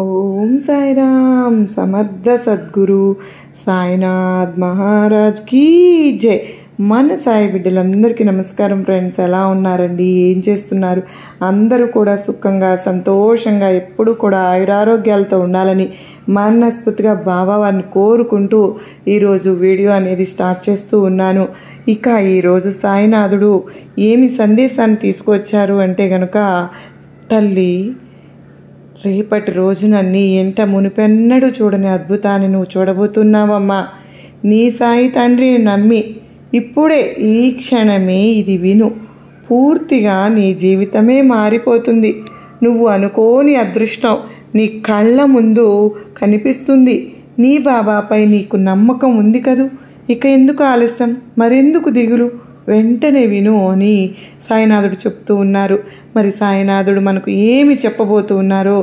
ఓం సాయిరామ్. సమర్థ సద్గురు సాయినాథ్ మహారాజ్ కీ జై. మన సాయి బిడ్డలందరికీ నమస్కారం ఫ్రెండ్స్. ఎలా ఉన్నారండి? ఏం చేస్తున్నారు? అందరూ కూడా సుఖంగా సంతోషంగా ఎప్పుడు కూడా ఆయురారోగ్యాలతో ఉండాలని మనస్ఫూర్తిగా బాబావారిని కోరుకుంటూ ఈరోజు వీడియో అనేది స్టార్ట్ చేస్తూ ఉన్నాను. ఇక ఈరోజు సాయినాథుడు ఏమి సందేశాన్ని తీసుకొచ్చారు అంటే గనుక, తల్లి రేపటి రోజున నీ ఎంట మునిపెన్నడూ చూడని అద్భుతాన్ని నువ్వు చూడబోతున్నావమ్మా. నీ సాయి తండ్రిని నమ్మి ఇప్పుడే ఈ క్షణమే ఇది విను. పూర్తిగా నీ జీవితమే మారిపోతుంది. నువ్వు అనుకోని అదృష్టం నీ కళ్ళ ముందు కనిపిస్తుంది. నీ బాబాపై నీకు నమ్మకం ఉంది కదూ. ఇక ఎందుకు ఆలస్యం, మరెందుకు దిగులు? వెంటనే విను అని సాయినాథుడు చెప్తూ ఉన్నారు. మరి సాయినాథుడు మనకు ఏమి చెప్పబోతూ ఉన్నారో,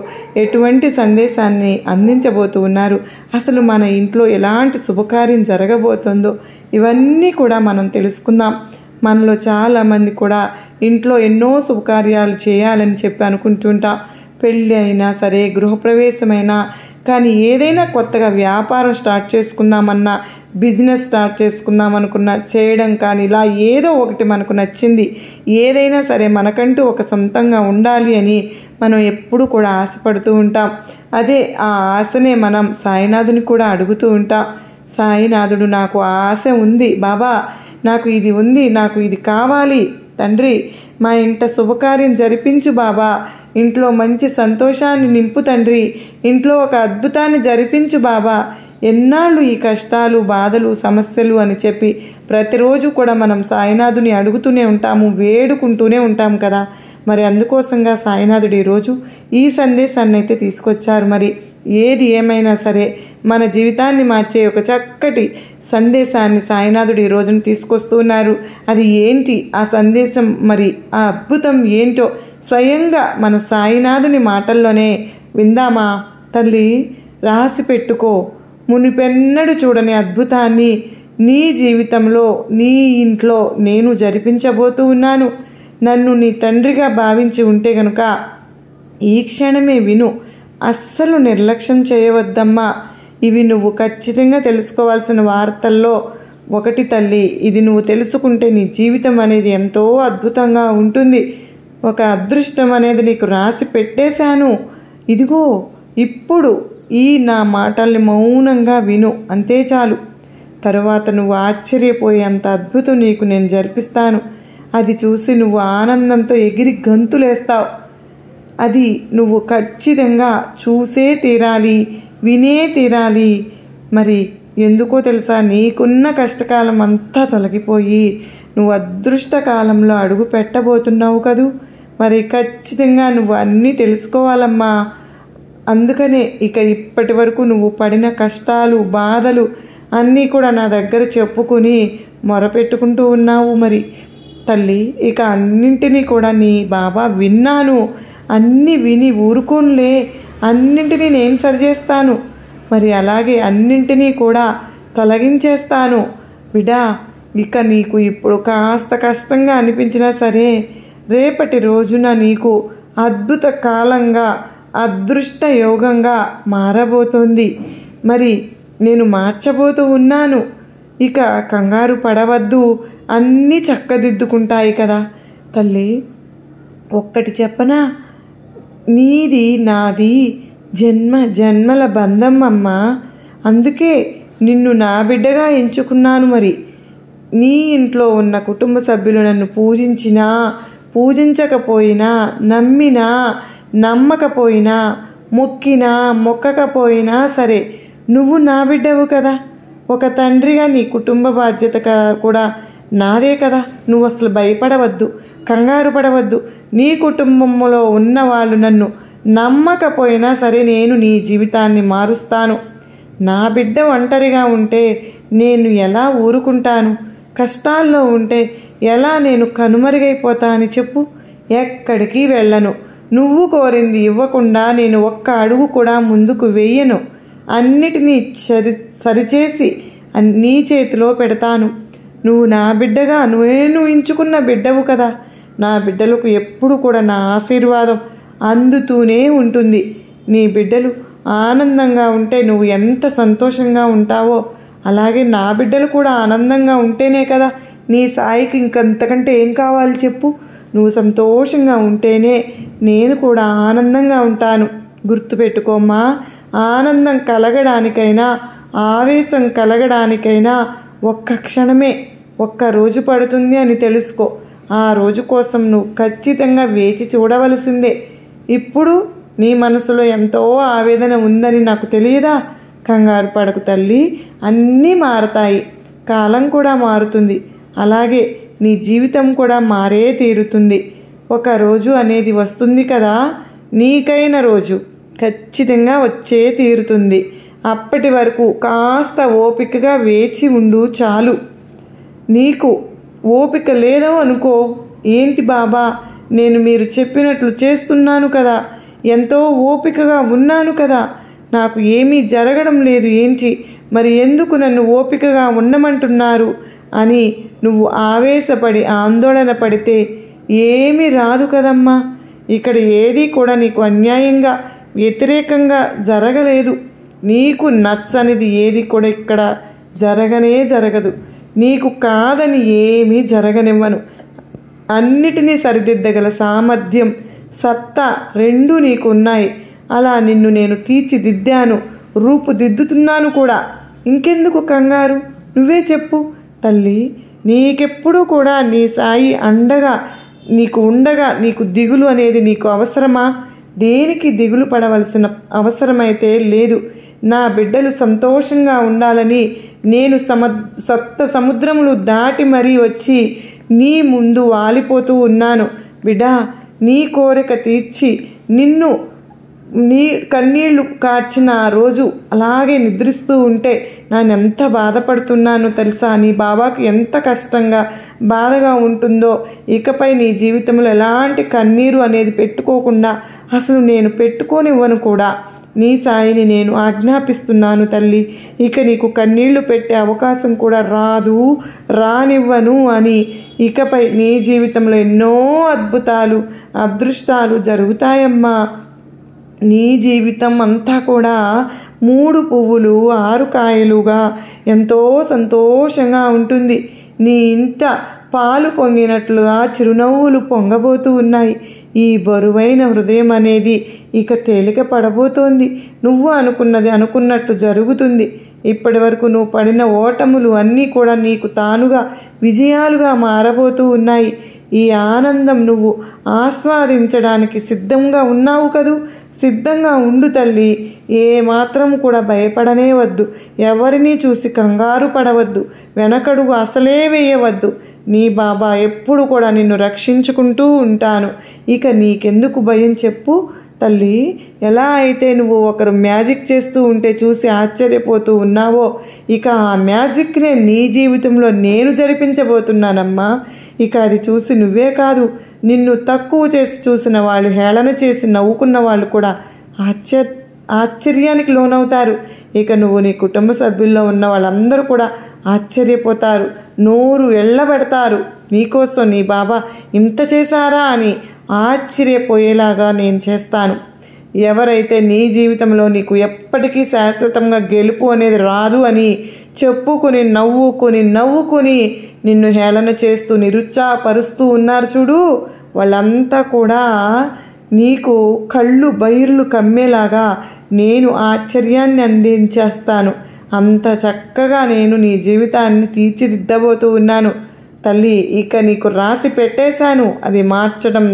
ఎటువంటి సందేశాన్ని అందించబోతూ ఉన్నారు, అసలు మన ఇంట్లో ఎలాంటి శుభకార్యం జరగబోతుందో ఇవన్నీ కూడా మనం తెలుసుకుందాం. మనలో చాలామంది కూడా ఇంట్లో ఎన్నో శుభకార్యాలు చేయాలని చెప్పి అనుకుంటుంటాం. పెళ్ళి అయినా సరే, గృహప్రవేశమైనా, కానీ ఏదైనా కొత్తగా వ్యాపారం స్టార్ట్ చేసుకుందామన్నా, బిజినెస్ స్టార్ట్ చేసుకుందాం అనుకున్నా, చేయడం కానీ ఇలా ఏదో ఒకటి మనకు నచ్చింది. ఏదైనా సరే మనకంటూ ఒక సొంతంగా ఉండాలి అని మనం ఎప్పుడు కూడా ఆశపడుతూ ఉంటాం. అదే ఆ ఆశనే మనం సాయినాథుని కూడా అడుగుతూ ఉంటాం. సాయినాథుడు, నాకు ఆశ ఉంది బాబా, నాకు ఇది ఉంది, నాకు ఇది కావాలి తండ్రి, మా ఇంట శుభకార్యం జరిపించు బాబా, ఇంట్లో మంచి సంతోషాన్ని నింపు తండ్రి, ఇంట్లో ఒక అద్భుతాన్ని జరిపించు బాబా. ఎన్నాళ్ళు ఈ కష్టాలు, బాధలు, సమస్యలు అని చెప్పి ప్రతిరోజు కూడా మనం సాయినాథుని అడుగుతూనే ఉంటాము, వేడుకుంటూనే ఉంటాం కదా. మరి అందుకోసంగా సాయినాథుడు ఈరోజు ఈ సందేశాన్ని అయితే తీసుకొచ్చారు. మరి ఏది ఏమైనా సరే మన జీవితాన్ని మార్చే ఒక చక్కటి సందేశాన్ని సాయినాథుడు ఈ రోజున తీసుకొస్తున్నారు. అది ఏంటి ఆ సందేశం, మరి ఆ అద్భుతం ఏంటో స్వయంగా మన సాయినాథుని మాటల్లోనే విందామా? తల్లి రాసి పెట్టుకో, మునిపెన్నడు చూడని అద్భుతాన్ని నీ జీవితంలో, నీ ఇంట్లో నేను జరిపించబోతూ ఉన్నాను. నన్ను నీ తండ్రిగా భావించి ఉంటే గనుక ఈ క్షణమే విను. అస్సలు నిర్లక్ష్యం చేయవద్దమ్మా. ఇవి నువ్వు ఖచ్చితంగా తెలుసుకోవాల్సిన వార్తల్లో ఒకటి తల్లి. ఇది నువ్వు తెలుసుకుంటే నీ జీవితం అనేది ఎంతో అద్భుతంగా ఉంటుంది. ఒక అదృష్టం అనేది నీకు రాసి పెట్టేశాను. ఇదిగో ఇప్పుడు ఈ నా మాటల్ని మౌనంగా విను, అంతే చాలు. తరువాత నువ్వు ఆశ్చర్యపోయేంత అద్భుతం నీకు నేను జరిపిస్తాను. అది చూసి నువ్వు ఆనందంతో ఎగిరి గంతులేస్తావు. అది నువ్వు ఖచ్చితంగా చూసే తీరాలి, వినే తీరాలి. మరి ఎందుకో తెలుసా, నీకున్న కష్టకాలం అంతా తొలగిపోయి నువ్వు అదృష్టకాలంలో అడుగు పెట్టబోతున్నావు కదూ. మరి ఖచ్చితంగా నువ్వు అన్నీ తెలుసుకోవాలమ్మా. అందుకనే ఇక ఇప్పటి వరకు నువ్వు పడిన కష్టాలు, బాధలు అన్నీ కూడా నా దగ్గర చెప్పుకొని మొరపెట్టుకుంటూ ఉన్నావు. మరి తల్లి, ఇక అన్నింటినీ కూడా నీ బాబా విన్నాను. అన్నీ విని ఊరుకోనులే, అన్నింటినీ నేను సరిచేస్తాను. మరి అలాగే అన్నింటినీ కూడా తొలగించేస్తాను బిడ్డా. ఇక నీకు ఇప్పుడు కాస్త కష్టంగా అనిపించినా సరే, రేపటి రోజున నీకు అద్భుత కాలంగా, అదృష్ట యోగంగా మారబోతోంది. మరి నేను మార్చబోతూ ఉన్నాను. ఇక కంగారు పడవద్దు, అన్నీ చక్కదిద్దుకుంటాయి కదా తల్లి. ఒక్కటి చెప్పనా, నీది నాది జన్మల బంధం అమ్మా. అందుకే నిన్ను నా బిడ్డగా ఎంచుకున్నాను. మరి నీ ఇంట్లో ఉన్న కుటుంబ సభ్యులు నన్ను పూజించినా, పూజించకపోయినా, నమ్మినా, నమ్మకపోయినా, మొక్కినా, మొక్కకపోయినా సరే నువ్వు నా బిడ్డవు కదా. ఒక తండ్రిగా నీ కుటుంబ బాధ్యత కూడా నాదే కదా. నువ్వు అసలు భయపడవద్దు, కంగారు పడవద్దు. నీ కుటుంబంలో ఉన్న వాళ్ళు నన్ను నమ్మకపోయినా సరే నేను నీ జీవితాన్ని మారుస్తాను. నా బిడ్డ ఒంటరిగా ఉంటే నేను ఎలా ఊరుకుంటాను? కష్టాల్లో ఉంటే ఎలా నేను కనుమరుగైపోతా అని చెప్పు? ఎక్కడికి వెళ్ళను. నువ్వు కోరింది ఇవ్వకుండా నేను ఒక్క అడుగు కూడా ముందుకు వెయ్యను. అన్నిటినీ సరిచేసి నీ చేతిలో పెడతాను. నువ్వు నా బిడ్డగా నేను ఎంచుకున్న బిడ్డవు కదా. నా బిడ్డలకు ఎప్పుడు కూడా నా ఆశీర్వాదం అందుతూనే ఉంటుంది. నీ బిడ్డలు ఆనందంగా ఉంటే నువ్వు ఎంత సంతోషంగా ఉంటావో అలాగే నా బిడ్డలు కూడా ఆనందంగా ఉంటేనే కదా నీ సాయికి ఇంకంతకంటే ఏం కావాలి చెప్పు. నువ్వు సంతోషంగా ఉంటేనే నేను కూడా ఆనందంగా ఉంటాను. గుర్తుపెట్టుకోమ్మా, ఆనందం కలగడానికైనా ఆవేశం కలగడానికైనా ఒక్క క్షణమే, ఒక్క రోజు పడుతుంది అని తెలుసుకో. ఆ రోజు కోసం నువ్వు ఖచ్చితంగా వేచి చూడవలసిందే. ఇప్పుడు నీ మనసులో ఎంతో ఆవేదన ఉందని నాకు తెలియదా? కంగారు పడకు తల్లి, అన్నీ మారతాయి. కాలం కూడా మారుతుంది, అలాగే నీ జీవితం కూడా మారే తీరుతుంది. ఒక రోజు అనేది వస్తుంది కదా, నీకైన రోజు ఖచ్చితంగా వచ్చే తీరుతుంది. అప్పటి వరకు కాస్త ఓపికగా వేచి ఉండు చాలు. నీకు ఓపిక లేదో అనుకో, ఏంటి బాబా, నేను మీరు చెప్పినట్లు చేస్తున్నాను కదా, ఎంతో ఓపికగా ఉన్నాను కదా, నాకు ఏమీ జరగడం లేదు ఏంటి, మరి ఎందుకు నన్ను ఓపికగా ఉండమంటున్నారు అని నువ్వు ఆవేశపడి ఆందోళన పడితే ఏమీ రాదు కదమ్మా. ఇక్కడ ఏదీ కూడా నీకు అన్యాయంగా వ్యతిరేకంగా జరగలేదు. నీకు నచ్చనిది ఏది కూడా ఇక్కడ జరగదు. నీకు కాదని ఏమీ జరగనివ్వను. అన్నిటినీ సరిదిద్దగల సామర్థ్యం, సత్తా రెండూ నీకు ఉన్నాయి. అలా నిన్ను నేను తీర్చిదిద్దాను, రూపుదిద్దుతున్నాను కూడా. ఇంకెందుకు కంగారు, నువ్వే చెప్పు తల్లి. నీకెప్పుడూ కూడా నీ సాయి అండగా నీకు ఉండగా నీకు దిగులు అనేది నీకు అవసరమా? దేనికి దిగులు పడవలసిన అవసరమైతే లేదు. నా బిడ్డలు సంతోషంగా ఉండాలని నేను సప్త సముద్రములు దాటి మరీ వచ్చి నీ ముందు వాలిపోతూ ఉన్నాను. బిడ్డా, నీ కోరిక తీర్చి నిన్ను నీ కన్నీళ్లు కార్చిన ఆ రోజు అలాగే నిద్రిస్తూ ఉంటే నేను ఎంత బాధపడుతున్నానో తెలుసా? నీ బాబాకు ఎంత కష్టంగా బాధగా ఉంటుందో. ఇకపై నీ జీవితంలో ఎలాంటి కన్నీరు అనేది పెట్టుకోకుండా అసలు నేను పెట్టుకోనివ్వను కూడా. నీ సాయిని నేను ఆజ్ఞాపిస్తున్నాను తల్లి. ఇక నీకు కన్నీళ్లు పెట్టే అవకాశం కూడా రానివ్వను అని. ఇకపై నీ జీవితంలో ఎన్నో అద్భుతాలు, అదృష్టాలు జరుగుతాయమ్మా. నీ జీవితం అంతా కూడా 3 పువ్వులు 6 కాయలుగా ఎంతో సంతోషంగా ఉంటుంది. నీ ఇంట పాలు పొంగినట్లుగా చిరునవ్వులు పొంగబోతూ ఉన్నాయి. ఈ బరువైన హృదయం అనేది ఇక తేలిక పడబోతోంది. నువ్వు అనుకున్నది అనుకున్నట్టు జరుగుతుంది. ఇప్పటి వరకు నువ్వు పడిన ఓటములు అన్నీ కూడా నీకు తానుగా విజయాలుగా మారబోతూ ఉన్నాయి. ఈ ఆనందం నువ్వు ఆస్వాదించడానికి సిద్ధంగా ఉన్నావు కదూ. సిద్ధంగా ఉండు తల్లి. ఏ మాత్రం కూడా భయపడనే వద్దు. ఎవరిని చూసి కంగారు పడవద్దు. వెనకడుగు అసలే వేయవద్దు. నీ బాబా ఎప్పుడు కూడా నిన్ను రక్షించుకుంటూ ఉంటాను. ఇక నీకెందుకు భయం చెప్పు తల్లి. ఎలా అయితే నువ్వు ఒకరు మ్యాజిక్ చేస్తూ ఉంటే చూసి ఆశ్చర్యపోతూ ఉన్నావో, ఇక ఆ మ్యాజిక్నే నీ జీవితంలో నేను జరిపించబోతున్నానమ్మా. ఇక అది చూసి నువ్వే కాదు, నిన్ను తక్కువ చేసి చూసిన వాళ్ళు, హేళన చేసి నవ్వుకున్న వాళ్ళు కూడా ఆశ్చర్యానికి లోనవుతారు. ఇక నువ్వు నీ కుటుంబ సభ్యుల్లో ఉన్న వాళ్ళందరూ కూడా ఆశ్చర్యపోతారు, నోరు వెళ్ళబెడతారు. నీకోసం నీ బాబా ఇంత చేశారా అని ఆశ్చర్యపోయేలాగా నేను చేస్తాను. ఎవరైతే నీ జీవితంలో నీకు ఎప్పటికీ శాశ్వతంగా గెలుపు అనేది రాదు అని చెప్పుకుని నవ్వుకుని నిన్ను హేళన చేస్తూ నిరుత్సాహపరుస్తూ ఉన్నారు చూడు, వాళ్ళంతా కూడా నీకు కళ్ళు బైర్లు కమ్మేలాగా నేను ఆశ్చర్యాన్ని అందించేస్తాను. అంత చక్కగా నేను నీ జీవితాన్ని తీర్చిదిద్దబోతూ ఉన్నాను తల్లి. ఇక నీకు రాసి పెట్టేశాను. అది మార్చడం,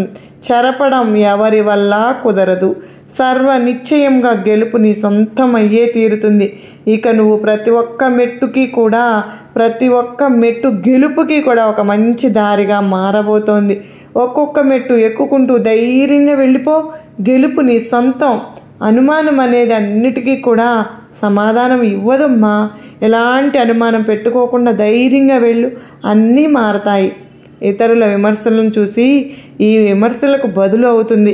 చెరపడం ఎవరి వల్ల కుదరదు. సర్వ నిశ్చయంగా గెలుపు నీ సొంతం అయ్యే తీరుతుంది. ఇక నువ్వు ప్రతి ఒక్క మెట్టు గెలుపుకి కూడా ఒక మంచి దారిగా మారబోతోంది. ఒక్కొక్క మెట్టు ఎక్కుకుంటూ ధైర్యంగా వెళ్ళిపో. గెలుపు నీ సొంతం. అనుమానం అనేది అన్నిటికీ కూడా సమాధానం ఇవ్వదమ్మా. ఎలాంటి అనుమానం పెట్టుకోకుండా ధైర్యంగా వెళ్ళు, అన్నీ మారతాయి. ఇతరుల విమర్శలను చూసి ఈ విమర్శలకు బదులు అవుతుంది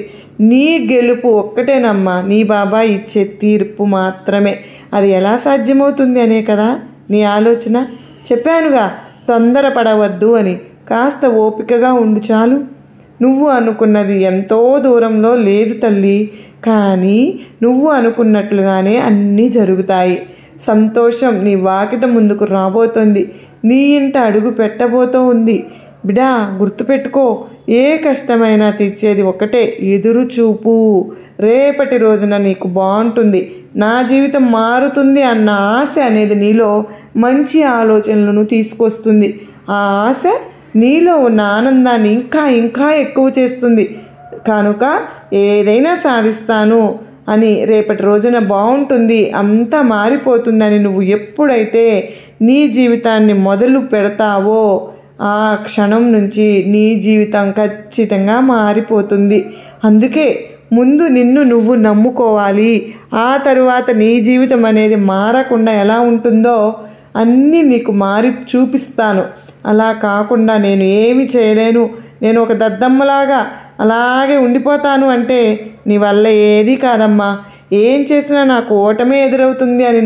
నీ గెలుపు ఒక్కటేనమ్మా. నీ బాబా ఇచ్చే తీర్పు మాత్రమే. అది ఎలా సాధ్యమవుతుంది అనే కదా నీ ఆలోచన. చెప్పానుగా, తొందరపడవద్దు అని. కాస్త ఓపికగా ఉండు చాలు. నువ్వు అనుకున్నది ఎంతో దూరంలో లేదు తల్లి. కానీ నువ్వు అనుకున్నట్లుగానే అన్నీ జరుగుతాయి. సంతోషం నీ వాకిట ముందుకు రాబోతోంది. నీ ఇంట అడుగు పెట్టబోతూ ఉంది. బిడా, గుర్తుపెట్టుకో, ఏ కష్టమైనా తెచ్చేది ఒకటే, ఎదురు చూపు. రేపటి రోజున నీకు బాగుంటుంది, నా జీవితం మారుతుంది అన్న ఆశ అనేది నీలో మంచి ఆలోచనలను తీసుకొస్తుంది. ఆ ఆశ నీలో ఉన్న ఆనందాన్ని ఇంకా ఇంకా ఎక్కువ చేస్తుంది. కనుక ఏదైనా సాధిస్తాను అని, రేపటి రోజున బాగుంటుంది, అంతా మారిపోతుందని నువ్వు ఎప్పుడైతే నీ జీవితాన్ని మొదలు పెడతావో ఆ క్షణం నుంచి నీ జీవితం ఖచ్చితంగా మారిపోతుంది. అందుకే ముందు నిన్ను నువ్వు నమ్ముకోవాలి. ఆ తరువాత నీ జీవితం అనేది మారకుండా ఎలా ఉంటుందో అన్నీ నీకు మారి చూపిస్తాను. అలా కాకుండా నేను ఏమి చేయలేను, నేను ఒక దద్దమ్మలాగా అలాగే ఉండిపోతాను అంటే నీ వల్ల ఏది కాదమ్మా. ఏం చేసినా నాకు ఓటమే ఎదురవుతుంది అని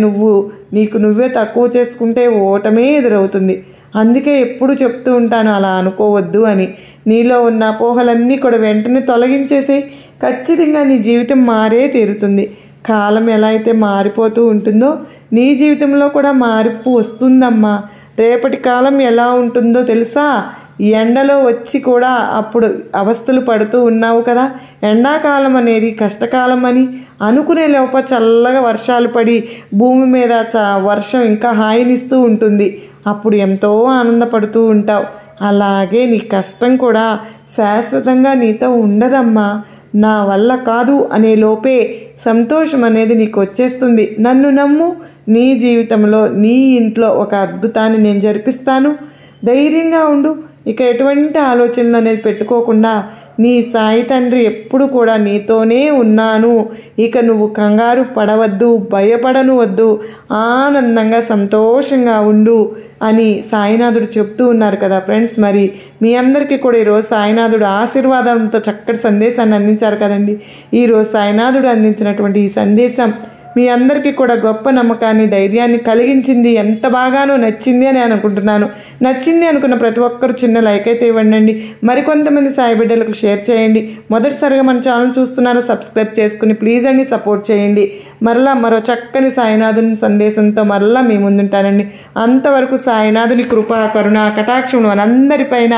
నీకు నువ్వే తక్కువ చేసుకుంటే ఓటమే ఎదురవుతుంది. అందుకే ఎప్పుడు చెప్తూ ఉంటాను, అలా అనుకోవద్దు అని. నీలో ఉన్న అపోహలన్నీ కూడా వెంటనే తొలగించేసి ఖచ్చితంగా నీ జీవితం మారే తీరుతుంది. కాలం ఎలా అయితే మారిపోతూ ఉంటుందో నీ జీవితంలో కూడా మార్పు వస్తుందమ్మా. రేపటి కాలం ఎలా ఉంటుందో తెలుసా? ఎండలో వచ్చి కూడా అప్పుడు అవస్థలు పడుతూ ఉన్నావు కదా. ఎండాకాలం అనేది కష్టకాలం అని అనుకునే లోప చల్లగా వర్షాలు పడి భూమి మీద వర్షం ఇంకా హాయినిస్తూ ఉంటుంది. అప్పుడు ఎంతో ఆనందపడుతూ ఉంటావు. అలాగే నీ కష్టం కూడా శాశ్వతంగా నీతో ఉండదమ్మా. నా వల్ల కాదు అనే లోపే సంతోషం అనేది నీకు వచ్చేస్తుంది. నన్ను నమ్ము, నీ జీవితంలో నీ ఇంట్లో ఒక అద్భుతాన్ని నేను జరిపిస్తాను. ధైర్యంగా ఉండు. ఇక ఎటువంటి ఆలోచనలు అనేది పెట్టుకోకుండా నీ సాయి తండ్రి ఎప్పుడు కూడా నీతోనే ఉన్నాను. ఇక నువ్వు కంగారు పడవద్దు, భయపడను వద్దు, ఆనందంగా సంతోషంగా ఉండు అని సాయినాథుడు చెప్తూ ఉన్నారు కదా ఫ్రెండ్స్. మరి మీ అందరికీ కూడా ఈరోజు సాయినాథుడు ఆశీర్వాదంతో చక్కటి సందేశాన్ని అందించారు కదండి. ఈరోజు సాయినాథుడు అందించినటువంటి ఈ సందేశం మీ అందరికీ కూడా గొప్ప నమ్మకాన్ని, ధైర్యాన్ని కలిగించింది. ఎంత బాగానో నచ్చింది అని అనుకుంటున్నాను. నచ్చింది అనుకున్న ప్రతి ఒక్కరు చిన్న లైక్ అయితే ఇవ్వండి. మరికొంతమంది సాయి బిడ్డలకు షేర్ చేయండి. మొదటిసారిగా మన ఛానల్ చూస్తున్నారో సబ్స్క్రైబ్ చేసుకుని ప్లీజ్ అండి సపోర్ట్ చేయండి. మరో చక్కని సాయినాథుని సందేశంతో మరలా మీ ముందుంటానండి. అంతవరకు సాయినాథుని కృపా, కరుణ, కటాక్షం మనందరిపైన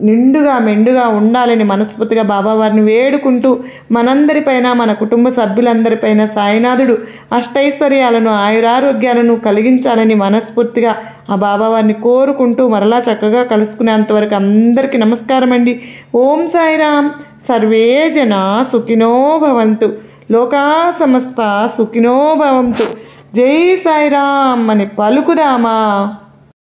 నిండుగా మెండుగా ఉండాలని మనస్ఫూర్తిగా బాబావారిని వేడుకుంటూ, మనందరిపైన, మన కుటుంబ సభ్యులందరిపైన సాయినాథుడు అష్టైశ్వర్యాలను, ఆయురారోగ్యాలను కలిగించాలని మనస్ఫూర్తిగా ఆ బాబావారిని కోరుకుంటూ మరలా చక్కగా కలుసుకునేంతవరకు అందరికీ నమస్కారం అండి. ఓం సాయిరామ్. సర్వే జనా సుఖినో భవంతు, లోకా సమస్త సుఖినో భవంతు. జై సాయిరామ్ అని పలుకుదామా.